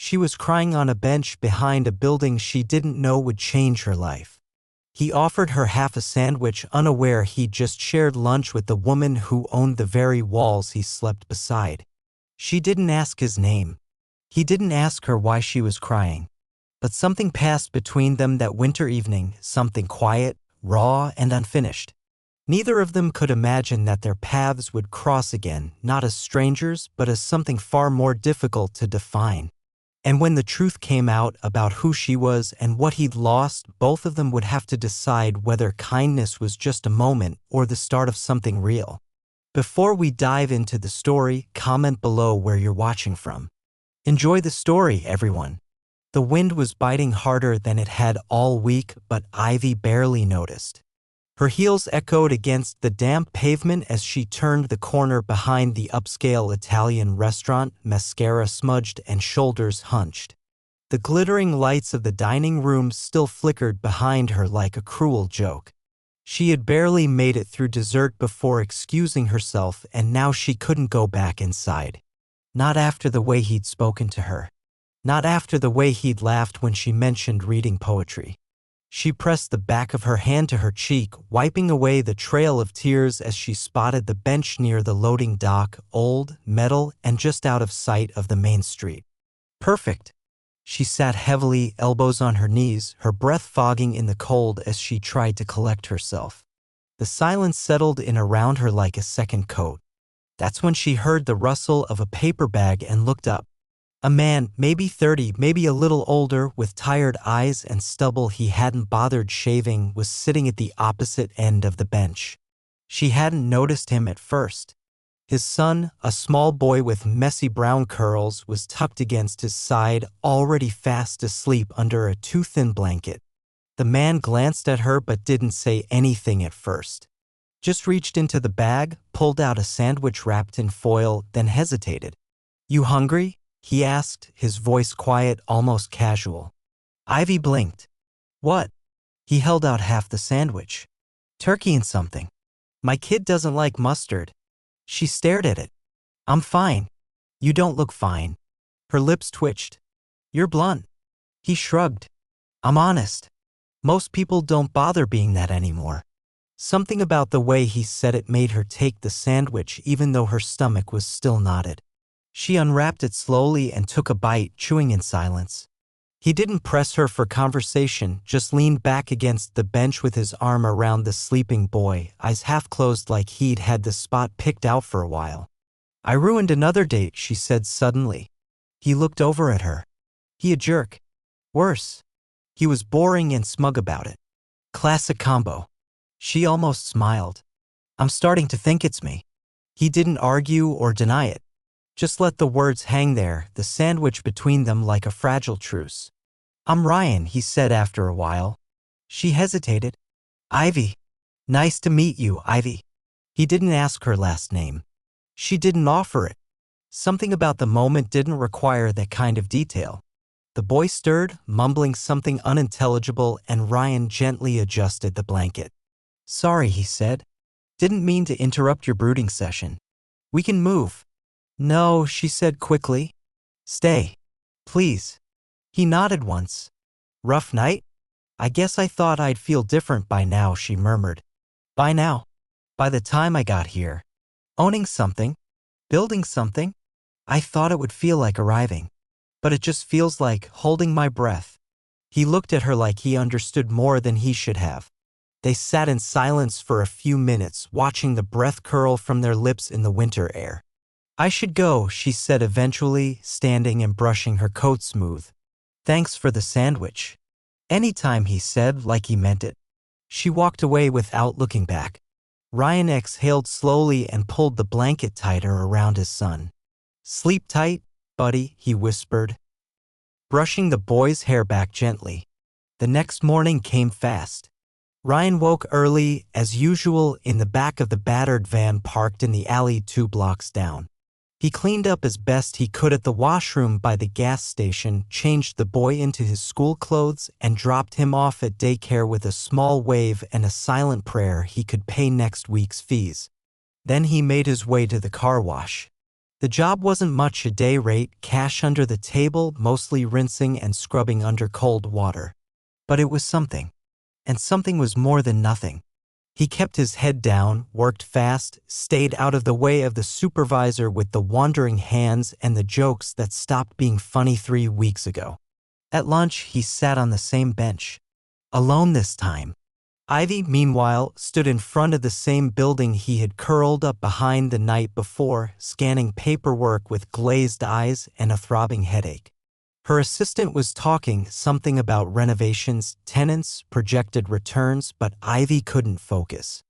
She was crying on a bench behind a building she didn't know would change her life. He offered her half a sandwich, unaware he'd just shared lunch with the woman who owned the very walls he slept beside. She didn't ask his name. He didn't ask her why she was crying. But something passed between them that winter evening, something quiet, raw, and unfinished. Neither of them could imagine that their paths would cross again, not as strangers, but as something far more difficult to define. And when the truth came out about who she was and what he'd lost, both of them would have to decide whether kindness was just a moment or the start of something real. Before we dive into the story, comment below where you're watching from. Enjoy the story, everyone. The wind was biting harder than it had all week, but Ivy barely noticed. Her heels echoed against the damp pavement as she turned the corner behind the upscale Italian restaurant, mascara smudged and shoulders hunched. The glittering lights of the dining room still flickered behind her like a cruel joke. She had barely made it through dessert before excusing herself, and now she couldn't go back inside. Not after the way he'd spoken to her. Not after the way he'd laughed when she mentioned reading poetry. She pressed the back of her hand to her cheek, wiping away the trail of tears as she spotted the bench near the loading dock, old, metal, and just out of sight of the main street. Perfect. She sat heavily, elbows on her knees, her breath fogging in the cold as she tried to collect herself. The silence settled in around her like a second coat. That's when she heard the rustle of a paper bag and looked up. A man, maybe 30, maybe a little older, with tired eyes and stubble he hadn't bothered shaving, was sitting at the opposite end of the bench. She hadn't noticed him at first. His son, a small boy with messy brown curls, was tucked against his side, already fast asleep under a too-thin blanket. The man glanced at her but didn't say anything at first. Just reached into the bag, pulled out a sandwich wrapped in foil, then hesitated. "You hungry?" he asked, his voice quiet, almost casual. Ivy blinked. "What?" He held out half the sandwich. "Turkey and something. My kid doesn't like mustard." She stared at it. "I'm fine." "You don't look fine." Her lips twitched. "You're blunt." He shrugged. "I'm honest. Most people don't bother being that anymore." Something about the way he said it made her take the sandwich even though her stomach was still knotted. She unwrapped it slowly and took a bite, chewing in silence. He didn't press her for conversation, just leaned back against the bench with his arm around the sleeping boy, eyes half closed like he'd had the spot picked out for a while. "I ruined another date," she said suddenly. He looked over at her. He a jerk. Worse. He was boring and smug about it. Classic combo. She almost smiled. "I'm starting to think it's me." He didn't argue or deny it. Just let the words hang there, the sandwich between them like a fragile truce. "I'm Ryan," he said after a while. She hesitated. "Ivy. Nice to meet you, Ivy." He didn't ask her last name. She didn't offer it. Something about the moment didn't require that kind of detail. The boy stirred, mumbling something unintelligible, and Ryan gently adjusted the blanket. "Sorry," he said. "Didn't mean to interrupt your brooding session. We can move." "No," she said quickly. "Stay. Please." He nodded once. "Rough night?" "I guess I thought I'd feel different by now," she murmured. "By now?" "By the time I got here. Owning something. Building something. I thought it would feel like arriving. But it just feels like holding my breath." He looked at her like he understood more than he should have. They sat in silence for a few minutes, watching the breath curl from their lips in the winter air. "I should go," she said eventually, standing and brushing her coat smooth. "Thanks for the sandwich." "Anytime," he said, like he meant it. She walked away without looking back. Ryan exhaled slowly and pulled the blanket tighter around his son. "Sleep tight, buddy," he whispered, brushing the boy's hair back gently. The next morning came fast. Ryan woke early, as usual, in the back of the battered van parked in the alley 2 blocks down. He cleaned up as best he could at the washroom by the gas station, changed the boy into his school clothes, and dropped him off at daycare with a small wave and a silent prayer he could pay next week's fees. Then he made his way to the car wash. The job wasn't much a day rate, cash under the table, mostly rinsing and scrubbing under cold water. But it was something. And something was more than nothing. He kept his head down, worked fast, stayed out of the way of the supervisor with the wandering hands and the jokes that stopped being funny 3 weeks ago. At lunch, he sat on the same bench. Alone this time. Ivy, meanwhile, stood in front of the same building he had curled up behind the night before, scanning paperwork with glazed eyes and a throbbing headache. Her assistant was talking something about renovations, tenants, projected returns, but Ivy couldn't focus.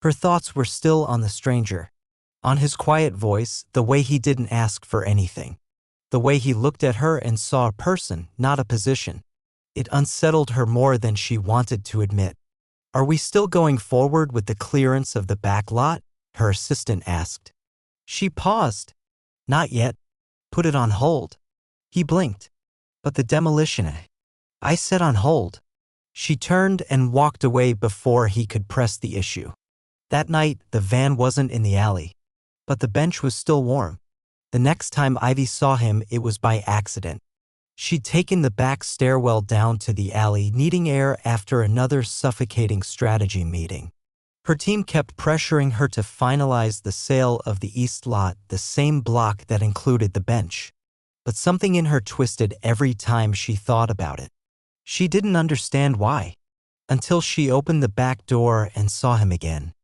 Her thoughts were still on the stranger. On his quiet voice, the way he didn't ask for anything. The way he looked at her and saw a person, not a position. It unsettled her more than she wanted to admit. "Are we still going forward with the clearance of the back lot?" her assistant asked. She paused. "Not yet. Put it on hold." He blinked. "But the demolition, I said on hold." She turned and walked away before he could press the issue. That night, the van wasn't in the alley. But the bench was still warm. The next time Ivy saw him, it was by accident. She'd taken the back stairwell down to the alley, needing air after another suffocating strategy meeting. Her team kept pressuring her to finalize the sale of the east lot, the same block that included the bench. But something in her twisted every time she thought about it. She didn't understand why. Until she opened the back door and saw him again.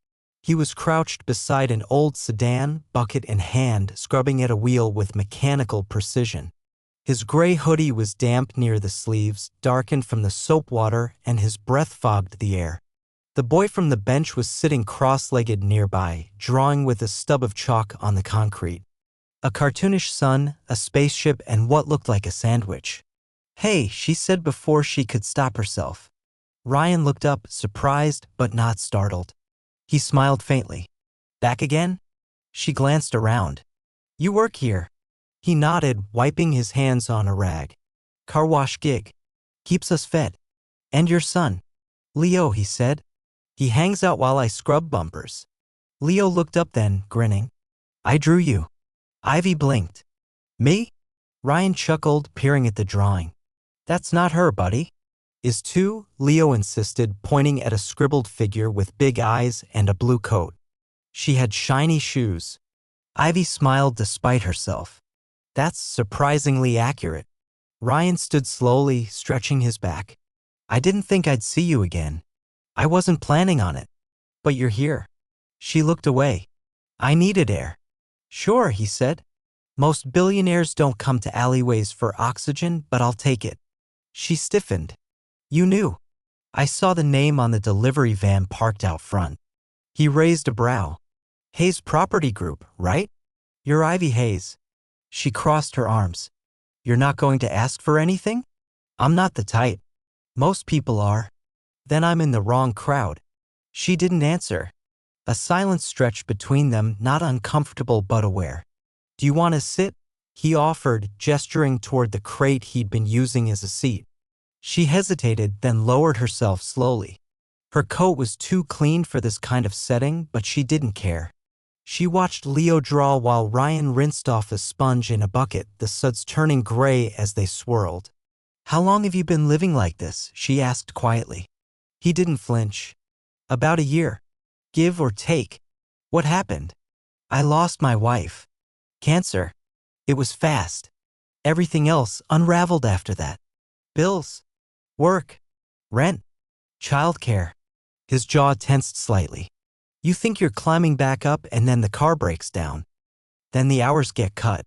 He was crouched beside an old sedan, bucket in hand, scrubbing at a wheel with mechanical precision. His gray hoodie was damp near the sleeves, darkened from the soap water, and his breath fogged the air. The boy from the bench was sitting cross-legged nearby, drawing with a stub of chalk on the concrete. A cartoonish sun, a spaceship, and what looked like a sandwich. "Hey," she said before she could stop herself. Ryan looked up, surprised but not startled. He smiled faintly. "Back again?" She glanced around. "You work here?" He nodded, wiping his hands on a rag. "Car wash gig. Keeps us fed. And your son?" "Leo," he said. "He hangs out while I scrub bumpers." Leo looked up then, grinning. "I drew you." Ivy blinked. "Me?" Ryan chuckled, peering at the drawing. "That's not her, buddy." "Is too," Leo insisted, pointing at a scribbled figure with big eyes and a blue coat. She had shiny shoes. Ivy smiled despite herself. "That's surprisingly accurate." Ryan stood slowly, stretching his back. "I didn't think I'd see you again. I wasn't planning on it. But you're here." She looked away. "I needed air." "Sure," he said. "Most billionaires don't come to alleyways for oxygen, but I'll take it." She stiffened. "You knew." "I saw the name on the delivery van parked out front." He raised a brow. "Hayes Property Group, right? You're Ivy Hayes." She crossed her arms. "You're not going to ask for anything?" "I'm not the type." "Most people are." "Then I'm in the wrong crowd." She didn't answer. A silence stretched between them, not uncomfortable but aware. "Do you want to sit?" he offered, gesturing toward the crate he'd been using as a seat. She hesitated, then lowered herself slowly. Her coat was too clean for this kind of setting, but she didn't care. She watched Leo draw while Ryan rinsed off a sponge in a bucket, the suds turning gray as they swirled. "How long have you been living like this?" she asked quietly. He didn't flinch. "About a year. Give or take." "What happened?" "I lost my wife. Cancer. It was fast. Everything else unraveled after that. Bills. Work. Rent. Childcare." His jaw tensed slightly. "You think you're climbing back up and then the car breaks down. Then the hours get cut.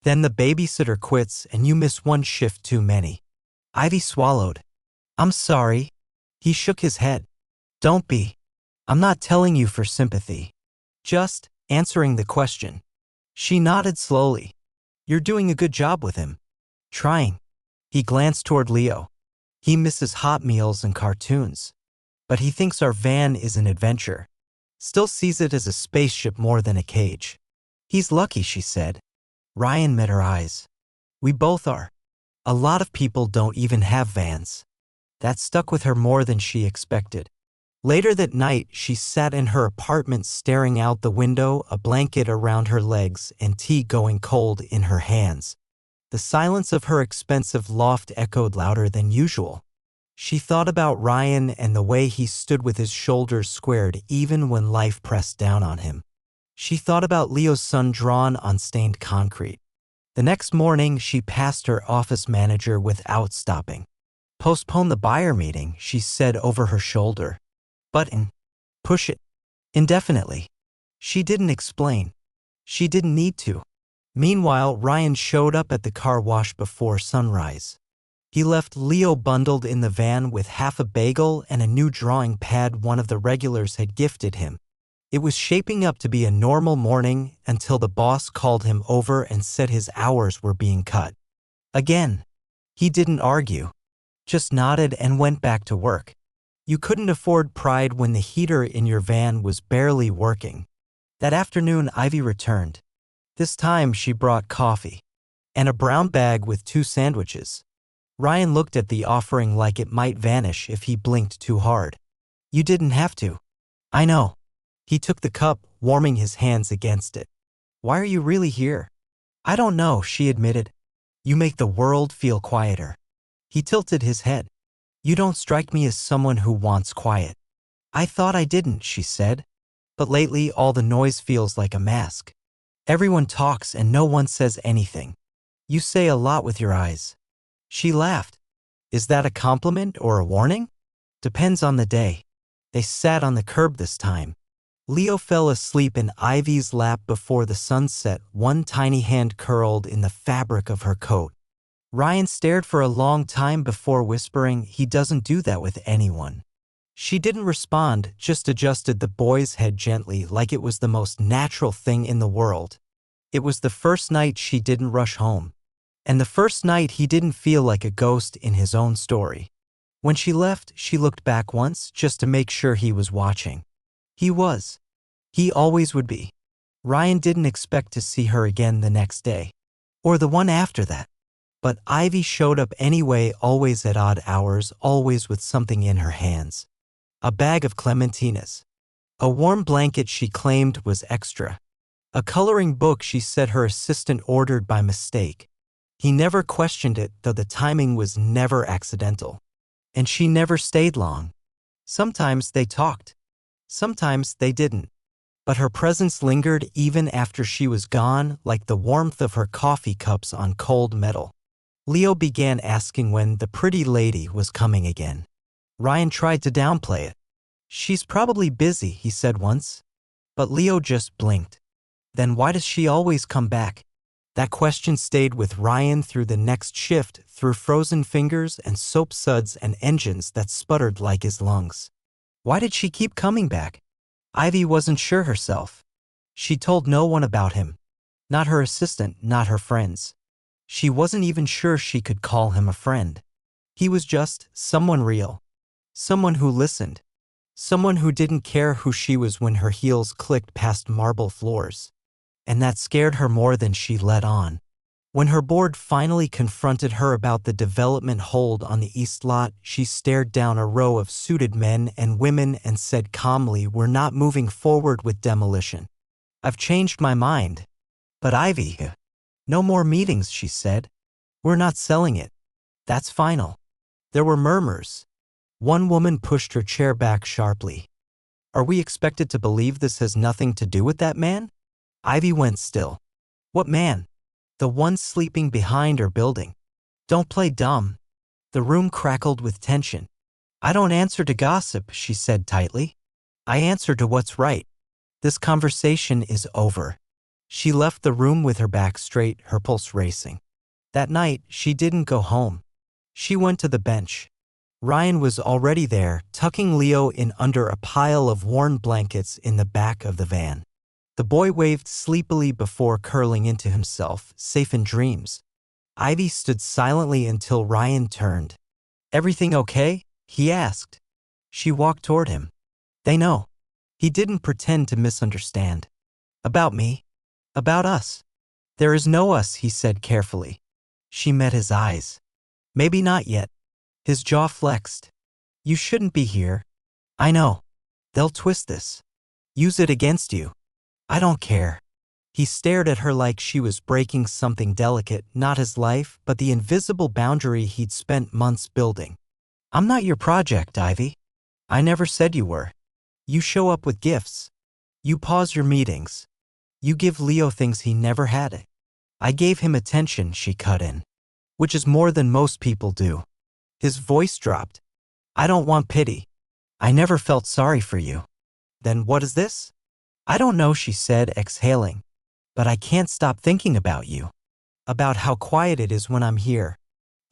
Then the babysitter quits and you miss one shift too many." Ivy swallowed. "I'm sorry." He shook his head. "Don't be. I'm not telling you for sympathy. Just answering the question." She nodded slowly. "You're doing a good job with him." "Trying." He glanced toward Leo. "He misses hot meals and cartoons. But he thinks our van is an adventure. Still sees it as a spaceship more than a cage." "He's lucky," she said. Ryan met her eyes. "We both are. A lot of people don't even have vans." That stuck with her more than she expected. Later that night, she sat in her apartment staring out the window, a blanket around her legs and tea going cold in her hands. The silence of her expensive loft echoed louder than usual. She thought about Ryan and the way he stood with his shoulders squared even when life pressed down on him. She thought about Leo's son drawn on stained concrete. The next morning, she passed her office manager without stopping. "Postpone the buyer meeting," she said over her shoulder. "Button. Push it. Indefinitely." She didn't explain. She didn't need to. Meanwhile, Ryan showed up at the car wash before sunrise. He left Leo bundled in the van with half a bagel and a new drawing pad one of the regulars had gifted him. It was shaping up to be a normal morning until the boss called him over and said his hours were being cut. Again. He didn't argue. Just nodded and went back to work. You couldn't afford pride when the heater in your van was barely working. That afternoon, Ivy returned. This time she brought coffee and a brown bag with 2 sandwiches. Ryan looked at the offering like it might vanish if he blinked too hard. "You didn't have to." "I know." He took the cup, warming his hands against it. "Why are you really here?" "I don't know," she admitted. "You make the world feel quieter." He tilted his head. "You don't strike me as someone who wants quiet." "I thought I didn't," she said. "But lately all the noise feels like a mask. Everyone talks and no one says anything. You say a lot with your eyes." She laughed. "Is that a compliment or a warning?" "Depends on the day." They sat on the curb this time. Leo fell asleep in Ivy's lap before the sunset, one tiny hand curled in the fabric of her coat. Ryan stared for a long time before whispering, "He doesn't do that with anyone." She didn't respond, just adjusted the boy's head gently like it was the most natural thing in the world. It was the first night she didn't rush home. And the first night he didn't feel like a ghost in his own story. When she left, she looked back once just to make sure he was watching. He was. He always would be. Ryan didn't expect to see her again the next day. Or the one after that. But Ivy showed up anyway, always at odd hours, always with something in her hands. A bag of clementinas. A warm blanket she claimed was extra. A coloring book she said her assistant ordered by mistake. He never questioned it, though the timing was never accidental. And she never stayed long. Sometimes they talked. Sometimes they didn't. But her presence lingered even after she was gone, like the warmth of her coffee cups on cold metal. Leo began asking when the pretty lady was coming again. Ryan tried to downplay it. "She's probably busy," he said once. But Leo just blinked. "Then why does she always come back?" That question stayed with Ryan through the next shift, through frozen fingers and soap suds and engines that sputtered like his lungs. Why did she keep coming back? Ivy wasn't sure herself. She told no one about him. Not her assistant, not her friends. She wasn't even sure she could call him a friend. He was just someone real. Someone who listened. Someone who didn't care who she was when her heels clicked past marble floors. And that scared her more than she let on. When her board finally confronted her about the development hold on the East Lot, she stared down a row of suited men and women and said calmly, "We're not moving forward with demolition. I've changed my mind." "But Ivy..." "No more meetings," she said. "We're not selling it. That's final." There were murmurs. One woman pushed her chair back sharply. "Are we expected to believe this has nothing to do with that man?" Ivy went still. "What man?" "The one sleeping behind our building." "Don't play dumb." The room crackled with tension. "I don't answer to gossip," she said tightly. "I answer to what's right. This conversation is over." She left the room with her back straight, her pulse racing. That night, she didn't go home. She went to the bench. Ryan was already there, tucking Leo in under a pile of worn blankets in the back of the van. The boy waved sleepily before curling into himself, safe in dreams. Ivy stood silently until Ryan turned. "Everything okay?" he asked. She walked toward him. "They know." He didn't pretend to misunderstand. "About me? About us?" "There is no us," he said carefully. She met his eyes. "Maybe not yet." His jaw flexed. "You shouldn't be here." "I know." They'll twist this. Use it against you. I don't care. He stared at her like she was breaking something delicate, not his life, but the invisible boundary he'd spent months building. I'm not your project, Ivy. I never said you were. You show up with gifts. You pause your meetings. You give Leo things he never had. I gave him attention, she cut in. Which is more than most people do. His voice dropped. I don't want pity. I never felt sorry for you. Then what is this? I don't know, she said, exhaling. But I can't stop thinking about you. About how quiet it is when I'm here.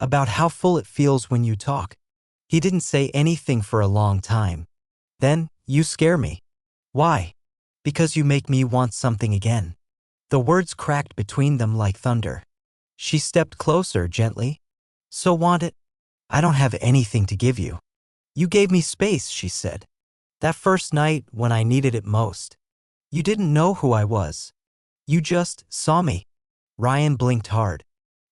About how full it feels when you talk. He didn't say anything for a long time. Then, you scare me. Why? Because you make me want something again. The words cracked between them like thunder. She stepped closer gently. So want it? I don't have anything to give you. You gave me space, she said. That first night when I needed it most. You didn't know who I was. You just saw me. Ryan blinked hard.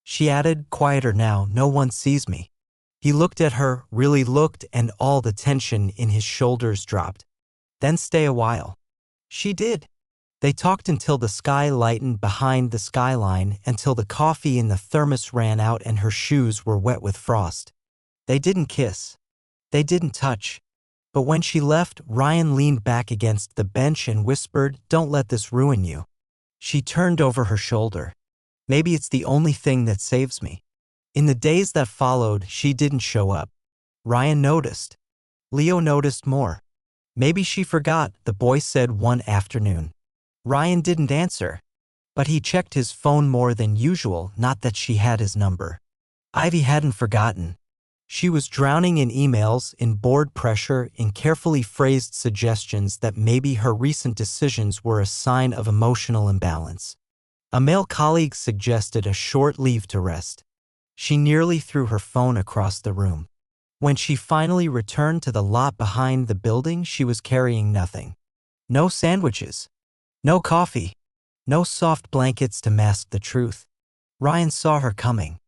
She added, quieter now, no one sees me. He looked at her, really looked, and all the tension in his shoulders dropped. Then stay a while. She did. They talked until the sky lightened behind the skyline, until the coffee in the thermos ran out and her shoes were wet with frost. They didn't kiss. They didn't touch. But when she left, Ryan leaned back against the bench and whispered, don't let this ruin you. She turned over her shoulder. Maybe it's the only thing that saves me. In the days that followed, she didn't show up. Ryan noticed. Leo noticed more. Maybe she forgot, the boy said one afternoon. Ryan didn't answer. But he checked his phone more than usual, not that she had his number. Ivy hadn't forgotten. She was drowning in emails, in board pressure, in carefully phrased suggestions that maybe her recent decisions were a sign of emotional imbalance. A male colleague suggested a short leave to rest. She nearly threw her phone across the room. When she finally returned to the lot behind the building, she was carrying nothing. No sandwiches. No coffee. No soft blankets to mask the truth. Ryan saw her coming.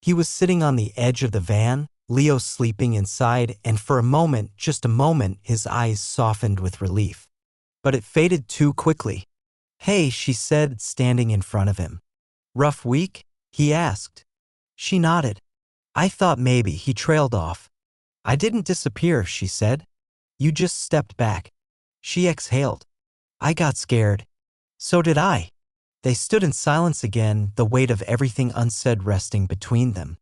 He was sitting on the edge of the van, Leo sleeping inside, and for a moment, just a moment, his eyes softened with relief. But it faded too quickly. Hey, she said, standing in front of him. Rough week? He asked. She nodded. I thought maybe. He trailed off. I didn't disappear, she said. You just stepped back. She exhaled. I got scared. So did I. They stood in silence again, the weight of everything unsaid resting between them.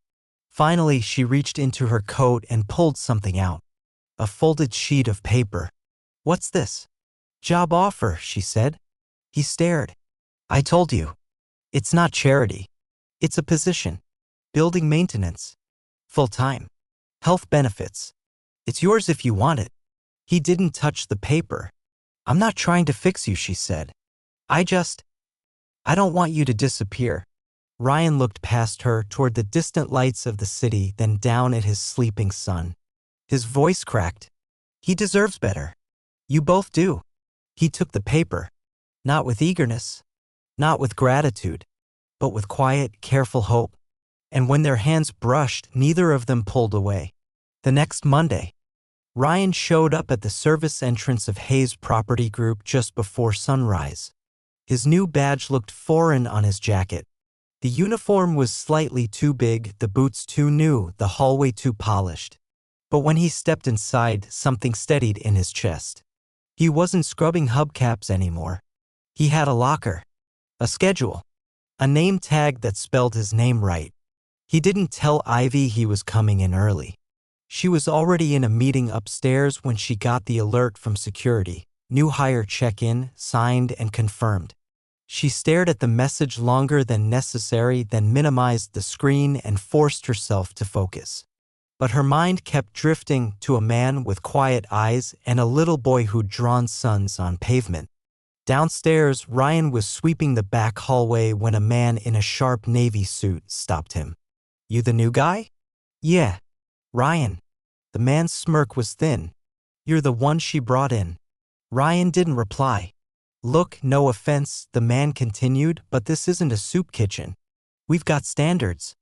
Finally, she reached into her coat and pulled something out. A folded sheet of paper. What's this? Job offer, she said. He stared. I told you. It's not charity. It's a position. Building maintenance. Full-time. Health benefits. It's yours if you want it. He didn't touch the paper. I'm not trying to fix you, she said. I don't want you to disappear. Ryan looked past her toward the distant lights of the city, then down at his sleeping son. His voice cracked. He deserves better. You both do. He took the paper. Not with eagerness. Not with gratitude. But with quiet, careful hope. And when their hands brushed, neither of them pulled away. The next Monday, Ryan showed up at the service entrance of Hayes Property Group just before sunrise. His new badge looked foreign on his jacket. The uniform was slightly too big, the boots too new, the hallway too polished. But when he stepped inside, something steadied in his chest. He wasn't scrubbing hubcaps anymore. He had a locker. A schedule. A name tag that spelled his name right. He didn't tell Ivy he was coming in early. She was already in a meeting upstairs when she got the alert from security. New hire check-in, signed and confirmed. She stared at the message longer than necessary, then minimized the screen and forced herself to focus. But her mind kept drifting to a man with quiet eyes and a little boy who'd drawn suns on pavement. Downstairs, Ryan was sweeping the back hallway when a man in a sharp navy suit stopped him. You the new guy? Yeah. Ryan. The man's smirk was thin. You're the one she brought in. Ryan didn't reply. Look, no offense, the man continued, but this isn't a soup kitchen. We've got standards.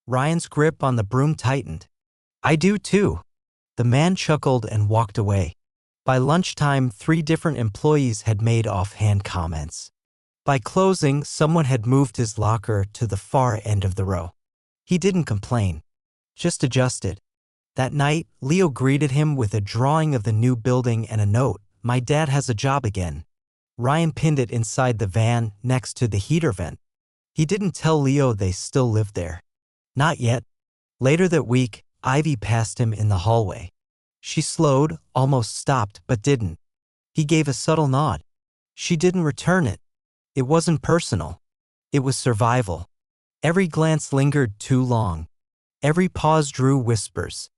Ryan's grip on the broom tightened. I do too. The man chuckled and walked away. By lunchtime, 3 different employees had made offhand comments. By closing, someone had moved his locker to the far end of the row. He didn't complain, just adjusted. That night, Leo greeted him with a drawing of the new building and a note, "My dad has a job again." Ryan pinned it inside the van next to the heater vent. He didn't tell Leo they still lived there. Not yet. Later that week, Ivy passed him in the hallway. She slowed, almost stopped, but didn't. He gave a subtle nod. She didn't return it. It wasn't personal. It was survival. Every glance lingered too long. Every pause drew whispers.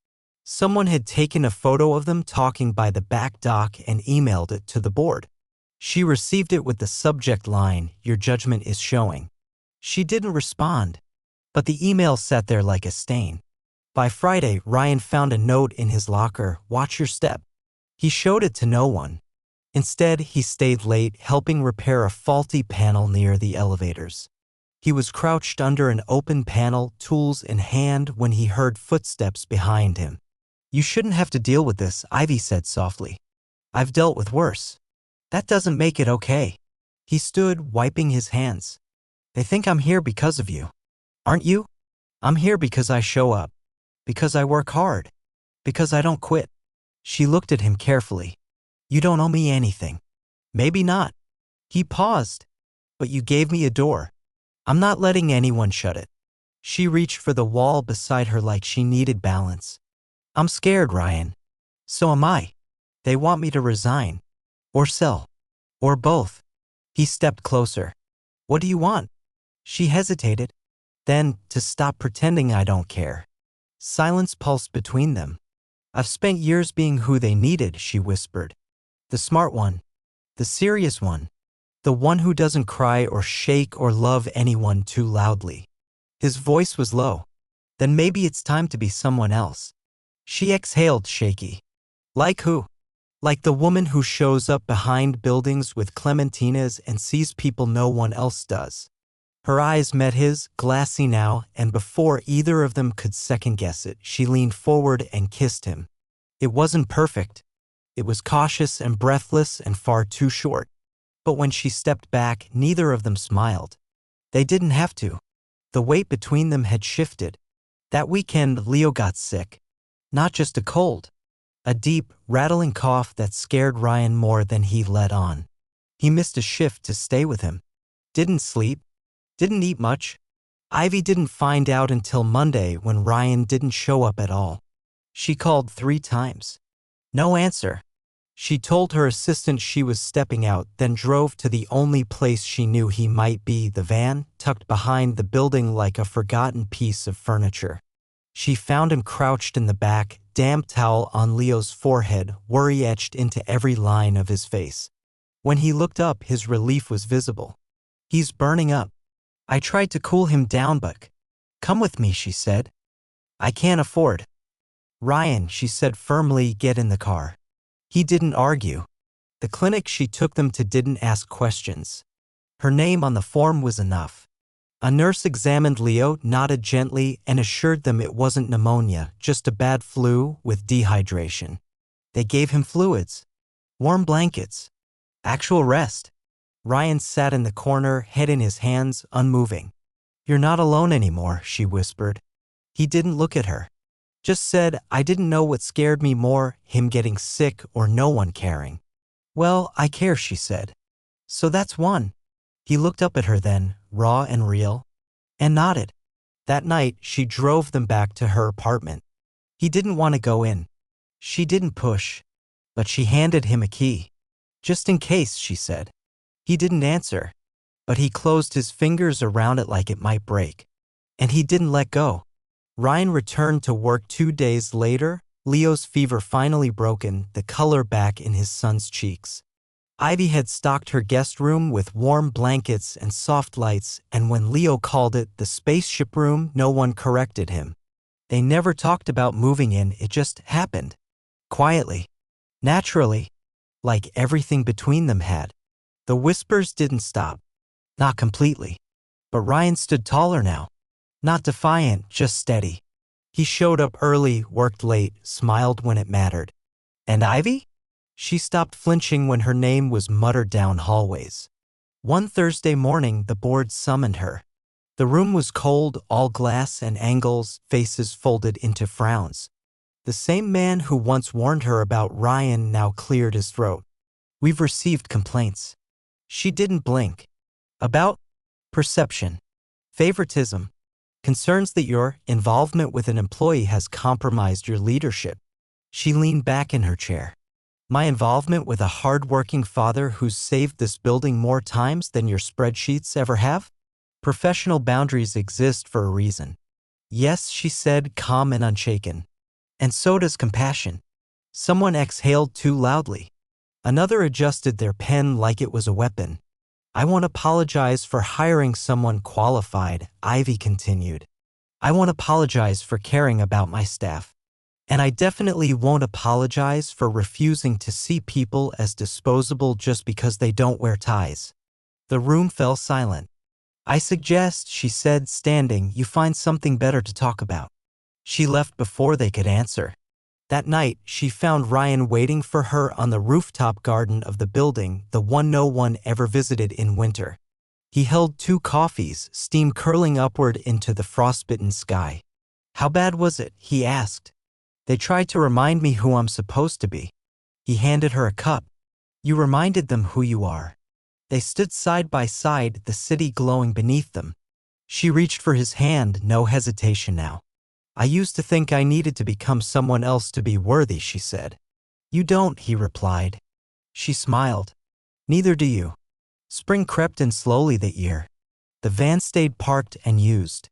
Someone had taken a photo of them talking by the back dock and emailed it to the board. She received it with the subject line, "Your judgment is showing." She didn't respond, but the email sat there like a stain. By Friday, Ryan found a note in his locker, "Watch your step." He showed it to no one. Instead, he stayed late, helping repair a faulty panel near the elevators. He was crouched under an open panel, tools in hand, when he heard footsteps behind him. "You shouldn't have to deal with this," Ivy said softly. "I've dealt with worse." "That doesn't make it okay." He stood, wiping his hands. "They think I'm here because of you. Aren't you? I'm here because I show up. Because I work hard. Because I don't quit." She looked at him carefully. "You don't owe me anything." "Maybe not." He paused. "But you gave me a door. I'm not letting anyone shut it." She reached for the wall beside her like she needed balance. "I'm scared, Ryan. So am I. They want me to resign. Or sell. Or both." He stepped closer. "What do you want?" She hesitated. Then, "To stop pretending I don't care." Silence pulsed between them. "I've spent years being who they needed," she whispered. "The smart one. The serious one. The one who doesn't cry or shake or love anyone too loudly." His voice was low. "Then maybe it's time to be someone else." She exhaled, shaky. "Like who?" "Like the woman who shows up behind buildings with clementinas and sees people no one else does." Her eyes met his, glassy now, and before either of them could second-guess it, she leaned forward and kissed him. It wasn't perfect. It was cautious and breathless and far too short. But when she stepped back, neither of them smiled. They didn't have to. The weight between them had shifted. That weekend, Leo got sick. Not just a cold. A deep, rattling cough that scared Ryan more than he let on. He missed a shift to stay with him. Didn't sleep. Didn't eat much. Ivy didn't find out until Monday when Ryan didn't show up at all. She called 3 times. No answer. She told her assistant she was stepping out, then drove to the only place she knew he might be, the van, tucked behind the building like a forgotten piece of furniture. She found him crouched in the back, damp towel on Leo's forehead, worry etched into every line of his face. When he looked up, his relief was visible. "He's burning up." "I tried to cool him down, but..." "Come with me," she said. "I can't afford." "Ryan," she said firmly, "get in the car." He didn't argue. The clinic she took them to didn't ask questions. Her name on the form was enough. A nurse examined Leo, nodded gently, and assured them it wasn't pneumonia, just a bad flu with dehydration. They gave him fluids, warm blankets, actual rest. Ryan sat in the corner, head in his hands, unmoving. "You're not alone anymore," she whispered. He didn't look at her. Just said, "I didn't know what scared me more, him getting sick or no one caring." "Well, I care," she said. "So that's one." He looked up at her then, raw and real, and nodded. That night, she drove them back to her apartment. He didn't want to go in. She didn't push, but she handed him a key. "Just in case," she said. He didn't answer, but he closed his fingers around it like it might break. And he didn't let go. Ryan returned to work 2 days later, Leo's fever finally broken, the color back in his son's cheeks. Ivy had stocked her guest room with warm blankets and soft lights, and when Leo called it the spaceship room, no one corrected him. They never talked about moving in, it just happened. Quietly. Naturally. Like everything between them had. The whispers didn't stop. Not completely. But Ryan stood taller now. Not defiant, just steady. He showed up early, worked late, smiled when it mattered. And Ivy? She stopped flinching when her name was muttered down hallways. One Thursday morning, the board summoned her. The room was cold, all glass and angles, faces folded into frowns. The same man who once warned her about Ryan now cleared his throat. "We've received complaints." She didn't blink. "About?" "Perception. Favoritism. Concerns that your involvement with an employee has compromised your leadership." She leaned back in her chair. "My involvement with a hard-working father who's saved this building more times than your spreadsheets ever have? Professional boundaries exist for a reason." "Yes," she said, calm and unshaken. "And so does compassion." Someone exhaled too loudly. Another adjusted their pen like it was a weapon. "I won't apologize for hiring someone qualified," Ivy continued. "I won't apologize for caring about my staff. And I definitely won't apologize for refusing to see people as disposable just because they don't wear ties." The room fell silent. "I suggest," she said, standing, "you find something better to talk about." She left before they could answer. That night, she found Ryan waiting for her on the rooftop garden of the building, the one no one ever visited in winter. He held 2 coffees, steam curling upward into the frostbitten sky. "How bad was it?" he asked. "They tried to remind me who I'm supposed to be." He handed her a cup. "You reminded them who you are." They stood side by side, the city glowing beneath them. She reached for his hand, no hesitation now. "I used to think I needed to become someone else to be worthy," she said. "You don't," he replied. She smiled. "Neither do you." Spring crept in slowly that year. The van stayed parked and used.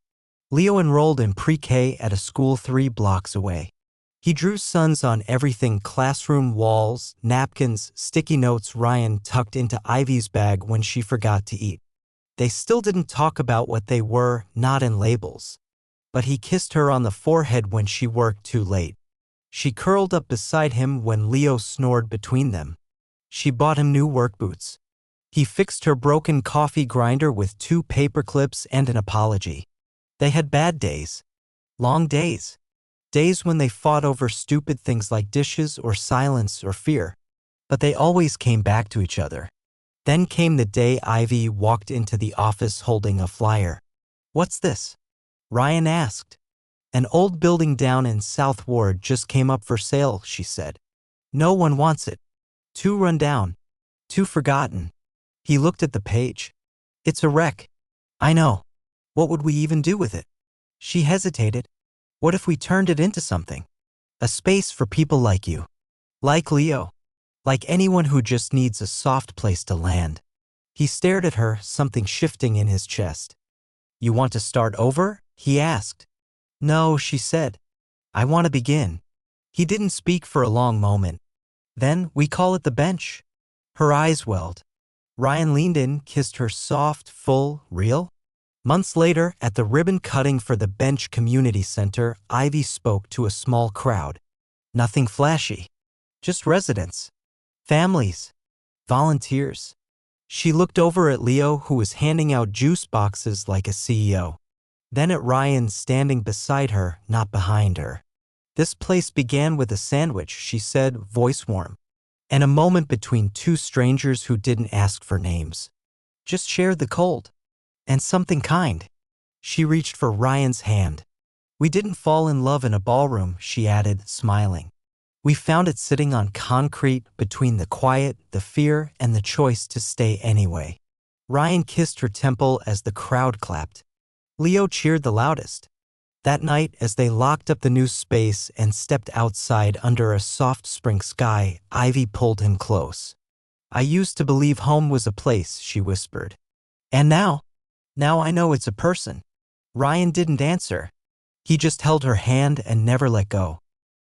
Leo enrolled in pre-K at a school 3 blocks away. He drew suns on everything: classroom walls, napkins, sticky notes. Ryan tucked into Ivy's bag when she forgot to eat. They still didn't talk about what they were, not in labels. But he kissed her on the forehead when she worked too late. She curled up beside him when Leo snored between them. She bought him new work boots. He fixed her broken coffee grinder with 2 paper clips and an apology. They had bad days. Long days. Days when they fought over stupid things like dishes or silence or fear. But they always came back to each other. Then came the day Ivy walked into the office holding a flyer. "What's this?" Ryan asked. "An old building down in South Ward just came up for sale," she said. "No one wants it. Too run down. Too forgotten." He looked at the page. "It's a wreck." "I know. What would we even do with it?" She hesitated. "What if we turned it into something? A space for people like you. Like Leo. Like anyone who just needs a soft place to land." He stared at her, something shifting in his chest. "You want to start over?" he asked. "No," she said. "I want to begin." He didn't speak for a long moment. "Then we call it the bench." Her eyes welled. Ryan leaned in, kissed her soft, full, real. Months later, at the ribbon cutting for the Bench Community Center, Ivy spoke to a small crowd. Nothing flashy. Just residents. Families. Volunteers. She looked over at Leo, who was handing out juice boxes like a CEO. Then at Ryan, standing beside her, not behind her. "This place began with a sandwich," she said, voice warm. "And a moment between 2 strangers who didn't ask for names. Just shared the cold. And something kind." She reached for Ryan's hand. "We didn't fall in love in a ballroom," she added, smiling. "We found it sitting on concrete between the quiet, the fear, and the choice to stay anyway." Ryan kissed her temple as the crowd clapped. Leo cheered the loudest. That night, as they locked up the new space and stepped outside under a soft spring sky, Ivy pulled him close. "I used to believe home was a place," she whispered. "And now I know it's a person." Ryan didn't answer. He just held her hand and never let go.